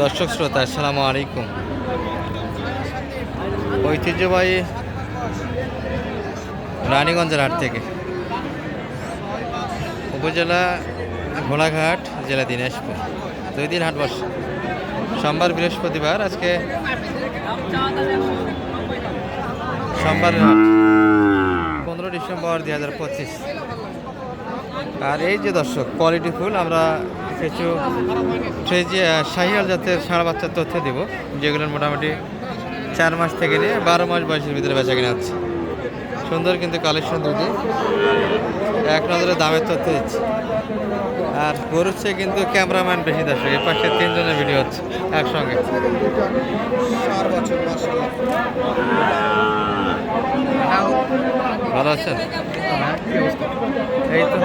দর্শক শ্রোতা আসসালামু আলাইকুম। ঐতিহ্যবাহী রানীগঞ্জের হাট থেকে উপজেলা ঘোড়াঘাট, জেলা দিনাজপুর, 2 দিন হাট বসে, সোমবার বৃহস্পতিবার। আজকে সোমবার হাট 15 ডিসেম্বর 2025। আর এই যে দর্শক, কোয়ালিটি ফুল আমরা কিছু শাহিওয়াল জাতের ষাঁড় বাচ্চার তথ্য দিব, যেগুলোর মোটামুটি 4 মাস থেকে নিয়ে 12 মাস বয়সের ভিতরে বেচা কিনা হচ্ছে। সুন্দর কিন্তু কালেকশন দুটি, এক নজরে দামের তথ্য দিচ্ছে। আর গরুর চেয়ে কিন্তু ক্যামেরাম্যান বেশি দর্শক, এই পাশে 3 জনের ভিডিও হচ্ছে একসঙ্গে। ভালো আছেন? এই তো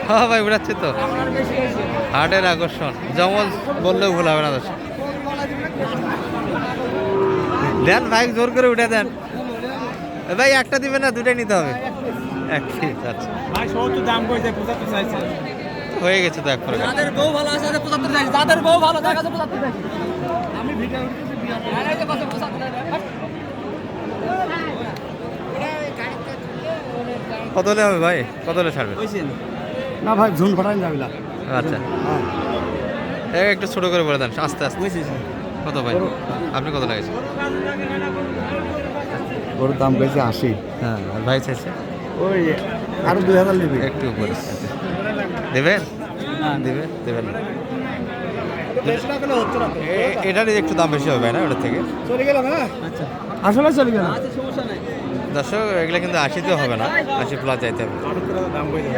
হ্যাঁ ভাই, উড়াচ্ছে তো হাটের আকর্ষণ। যেমন বললেও ভুল হবে না দর্শক। দেন ভাই, জোর করে উঠে দেন ভাই। একটা দিবেন না, দুটাই নিতে হবে? ঠিক আছে ভাই, সব তো দাম কইছে 75 চাইছে। হয়ে গেছে তো এক প্রকার। যাদের বউ ভালো আছে 75 চাইছে, যাদের বউ ভালো থাকে 75 চাইছে। আমি ভিডিও করতেছি বিয়া এই যে 75। কত হলে হবে ভাই? কত হলে ছাড়বে? না ভাই, ঝুন ফাটাই যাবে না। আচ্ছা, একটু ছোট করে বলে দেন আস্তে আস্তে। কত ভাই? আপনি কত লাগেছে? গরুর দাম কইছে 80। হ্যাঁ, আর ভাই চাইছে ওই আরো 2000 নেবে। একটু উপরে দেবেন? দেবেন দেবেন না? এটারই একটু দাম বেশি হবে না ওটার থেকে? চলে গেল না। আচ্ছা, আসলে চলে গেল। আচ্ছা, সমস্যা নাই দর্শক, এগুলো কিন্তু 80তেও হবে না, 80 প্লাস যাইতে হবে। দাম কইছে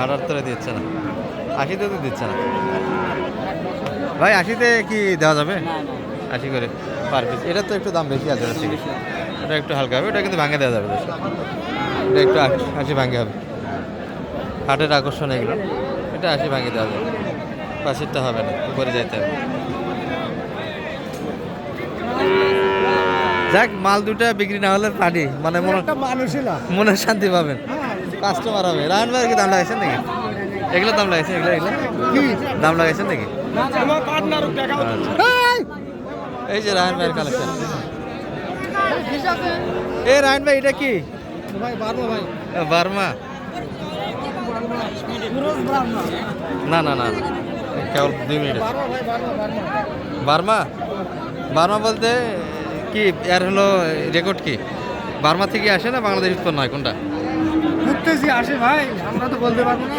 78 দিচ্ছে না, 80তে তো দিচ্ছে না ভাই। 80তে কি দেওয়া যাবে? 80 করে পার পিস। এটা তো একটু দাম বেশি আছে ওটার থেকে, ওটা একটু হালকা হবে, ওটা কিন্তু ভাঙে দেওয়া যাবে দর্শক। এটা একটু 80 ভাঙে হবে, হাটের আকর্ষণ এগুলো। এটা 80 ভাঙে দেওয়া যাবে, পাশেরটা হবে না, উপরে যাইতে হবে। যাক, মাল দুটা বিক্রি না হলে পানি মানে মনে শান্তি পাবেন, কাস্টমার হবে। রায়ন ভাইয়ের কি দাম লাগাইছেন নাকি? এগুলো দাম লাগাইছেন? এগুলো দাম লাগাইছেন নাকি? এই যে রায়ন ভাইয়ের কালেকশন। এ রায়ন ভাই, এটা কি? বার্মা? না না না, কেবল 2 মিনিট। বার্মা? বার্মা বলতে কি এর হলো রেকর্ড কি? বার্মা থেকে আসে না বাংলাদেশ উৎপন্ন হয়, কোনটা? আসে ভাই, আমরা তো বলতে পারবো না।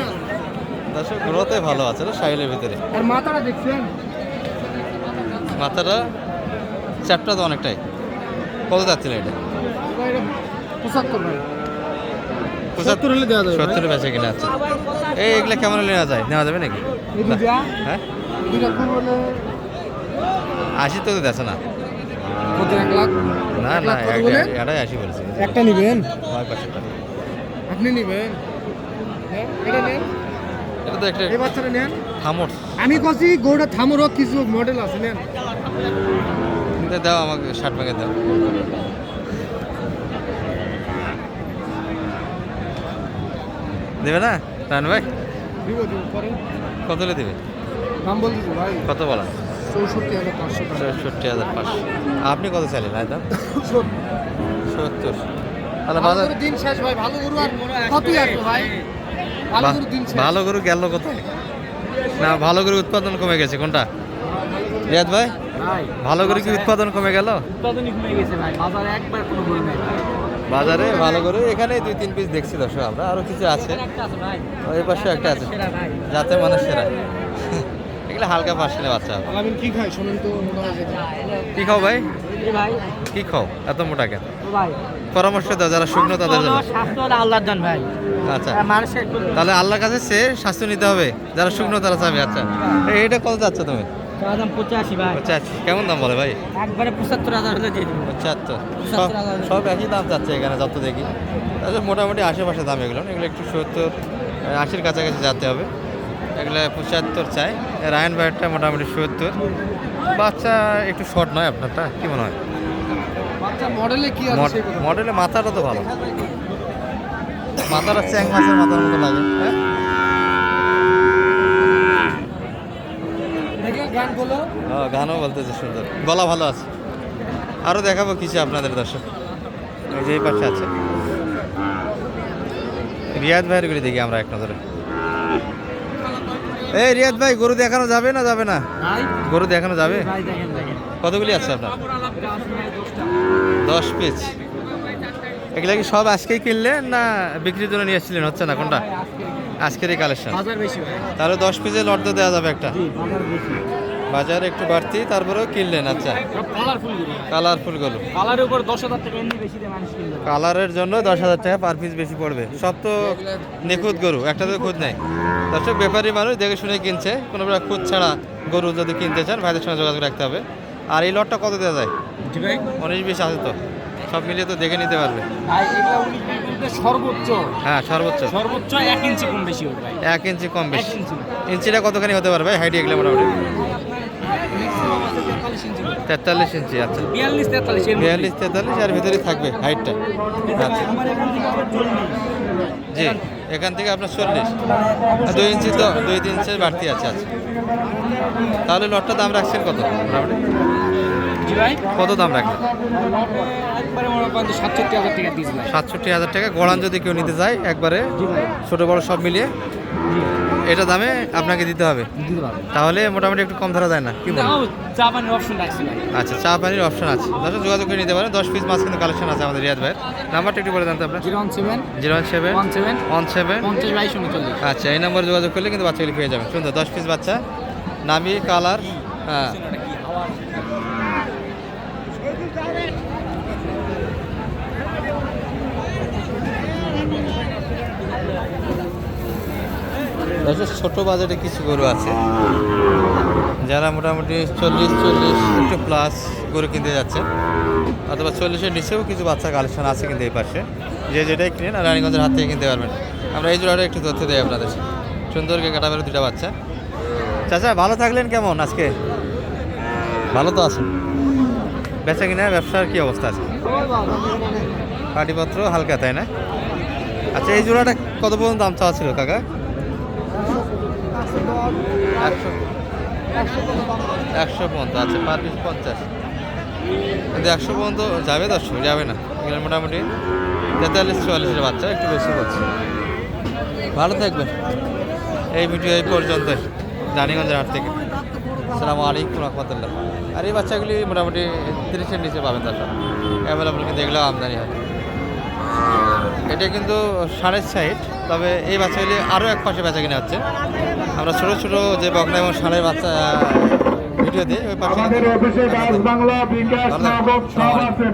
দর্শক, গ্রোথে ভালো আছে না সাইলের ভিতরে। আর মাথাটা দেখছেন? মাথাটা চ্যাপটা তো অনেকটাই। কত যাচ্ছিল এটা? 75 ভাই। 75 হলে দেওয়া যাবে। 70 বেচে কিনা আছে। এগুলো কেমন হলে নেওয়া যায়? নেওয়া যাবে নাকি? হ্যাঁ, 80 তো দেখছে না। কত? 1 লাখ? না না, এটাই 80 বলছি। একটা নিবেন? হয় 500 টাকা। আপনি নিবেন? হ্যাঁ, এটা নেন। এটা তো একটা এই বাচ্চাটা নেন। থামোর। আমি কইছি গোটা থামোরও কিছু মডেল আছে, নেন। দাও আমাকে 60 ভাঙে দাও। দেবে না রান ভাই? দিব পরে। কত হলে দেবে? দাম বলতেছি ভাই। কত বলেন? 64,500 টাকা। 64,500। আপনি কত চাইলেন ভাই দাম? 70। তাহলে বাজার দিন শেষ ভাই। ভালো গরু আর কতই আসবে ভাই? ভালো গরু দিন শেষ। ভালো গরু গেল কোথায়? না, ভালো গরু উৎপাদন কমে গেছে কোনটা? রিয়াদ ভাই, ভালো গরু কি উৎপাদন কমে গেল? উৎপাদনই কমে গেছে ভাই, বাজারে একবার কোনো গরু নেই। বাজারে ভালো গরু এখানে 2-3 পিস দেখছি দর্শক আমরা, আরো কিছু আছে। ওই পাশে একটা আছে, যাতে মানে সেরা। এগুলো হালকা পার্সেন্টের বাচ্চা হবে। আলামিন কি খায় শুনুন তো? কি খাও ভাই? ভাই কি খাও এত মোটা কেন? ভাই পরামর্শ দাও যারা শুকনো তাদের জন্য। স্বাস্থ্য হলো আল্লাহর দান ভাই। আচ্ছা, মানুষের তাহলে আল্লাহর কাছে সে স্বাস্থ্য নিতে হবে, যারা শুকনো তারা চাবে। আচ্ছা, এইটা কত যাচ্ছে তুমি? দাম 85 ভাই। 85? কেমন দাম বলে ভাই? একবারে 75,000 হলে দিয়ে দিব। 75? সব একই দাম যাচ্ছে এখানে যত দেখি। তাহলে মোটামুটি আশেপাশে দাম এগুলো একটু 70-80 কাছাকাছি যেতে হবে। এগুলো 75 চাই। রায়ন ভাইয়েরটা মোটামুটি 70। বাচ্চা একটু শর্ট নয় আপনারটা, কি মনে হয়? বাচ্চা মডেলে কি আছে সেই কথা। মডেলে মাথাটা তো ভালো, মাথাটা চ্যাং মাছের মাথার মতো লাগে। হ্যাঁ দেখে গান বলো। গানও বলতেছে সুন্দর, গলা ভালো আছে। আরও দেখাবো কিছু আপনাদের দর্শক, এই যে এই পাশে আছে রিয়াদ ভাইয়ের গুলি দেখি আমরা এক নজরে। এই রিয়াদ ভাই, গরু দেখানো যাবে না যাবে না? ভাই গরু দেখানো যাবে? ভাই দেখেন দেখেন। কতগুলি আছে আপনার? 10 পিস। এগুলা কি সব আজকেই কিনলেন না বিক্রির জন্য নিয়ে এসেছিলেন? হচ্ছে না কোনটা? আজকেরই কালেকশন। বাজার বেশি ভাই। তাহলে 10 পিসের লট তো দেওয়া যাবে একটা। জি বাজার বেশি। বাজার একটু বাড়তি, তারপরেও কিনলেন। আচ্ছা, সব কালারফুল গুলো। কালারফুল গরু। কালারের উপর 10,000 টাকা এমনি বেশি দিয়ে মানুষ কিনবে। কালারের জন্য 10,000 টাকা পার পিস বেশি পড়বে। সব তো নিখুঁত গরু, একটা তো খুঁত নেই। দর্শক ব্যাপারী মানুষ দেখে শুনে কিনছে, কোনো খুঁত ছাড়া গরু যদি কিনতে চান ভাইদের সঙ্গে যোগাযোগ রাখতে হবে। আর এই লটটা কত দেওয়া যায়? জি ভাই 19-20 আছে তো, সব মিলিয়ে তো দেখে নিতে পারবে। ভাই এগুলা উনি বলতে সর্বোচ্চ হ্যাঁ সর্বোচ্চ 1 ইঞ্চি কম বেশি হবে ভাই। 1 ইঞ্চি কম বেশি। 1 ইঞ্চি ইঞ্চিটা কতখানি হতে পারবে হাইট এগুলো মোটামুটি? ম্যাক্সিমাম আছে 43 ইঞ্চি। 43 ইঞ্চি। আচ্ছা 42 43 এর মধ্যে। 42-43 এর ভিতরেই থাকবে হাইটটা। আচ্ছা আমার এখান থেকে আবার 40। জি, এখান থেকে আপনার 40, 2 ইঞ্চি তো 2-3 ইঞ্চের বাড়তি আছে। আচ্ছা তাহলে লটটা দাম রাখছেন কত মোটামুটি? জি ভাই কত দাম রাখবেন? একবারে মনে করেন 67,000 টাকা দিস ভাই। 67,000 টাকা গড়ান যদি কেউ নিতে চায় একবারে জি ভাই ছোট বড় সব মিলিয়ে জি এটা দামে আপনাকে দিতে হবে। দিতে পারবো। তাহলে মোটামুটি একটু কম ধরা যায় না কি বলেন? তাও চা পানির অপশন রাখছি ভাই। আচ্ছা চা পানির অপশন আছে, দর্শক যোগাযোগ করে নিতে পারেন। 10 পিস মাছ কিন্তু কালেকশন আছে আমাদের রিয়াদ ভাইয়ের। নাম্বারটা একটু বলে দেন তো আপনার। 017 017 17 17। 50 22 39। আচ্ছা এই নম্বরে যোগাযোগ করলে কিন্তু বাচ্চাগুলি পেয়ে যাবেন। সুন্দর 10 পিস বাচ্চা, নামি কালার। হ্যাঁ দর্শক ছোটো বাজেটে কিছু গরু আছে, যারা মোটামুটি 40 একটু প্লাস গরু কিনতে যাচ্ছে, অথবা 40-এর নিচেও কিছু বাচ্চা কালেকশন আছে কিন্তু এই পাশে। যে যেটাই কিনেন আর রানীগঞ্জের হাত থেকে কিনতে পারবেন। আমরা এই জোড়াটা একটু তথ্য দেয় আপনাদের। সুন্দরকে কাটাবের 2টা বাচ্চা। চাচা ভালো থাকলেন কেমন আজকে? ভালো তো আছেন? বেচা কিনা ব্যবসার কি অবস্থা আছে? পাটিপত্র হালকা তাই না? আচ্ছা এই জোড়াটা কত পর্যন্ত দাম চাওয়া ছিল কাকা? 100 পর্যন্ত। আচ্ছা পার পিস 50, কিন্তু 100 পর্যন্ত যাবে? দর্শক যাবে না, এগুলো মোটামুটি 43-44-এর বাচ্চা, একটু বেশি বলছে। ভালো থাকবেন। এই ভিডিও এই পর্যন্ত রানীগঞ্জের হাট থেকে। আসসালামু আলাইকুম রহমতুল্লাহ। আর এই বাচ্চাগুলি মোটামুটি 30-এর নিচে পাবেন দর্শক, অ্যাভেলেবল কিন্তু এগুলো আমদানি হয়। এটা কিন্তু 60.5, তবে এই বাচ্চাগুলি আরও এক পাশে বেচা কিনা হচ্ছে। আমরা ছোটো ছোটো যে বকনা এবং ষাঁড়ের বাচ্চা ভিডিও দিই ওই পাশে। আমাদের অফিসে ডাচ বাংলা বিকাশ নগদ সব আছে।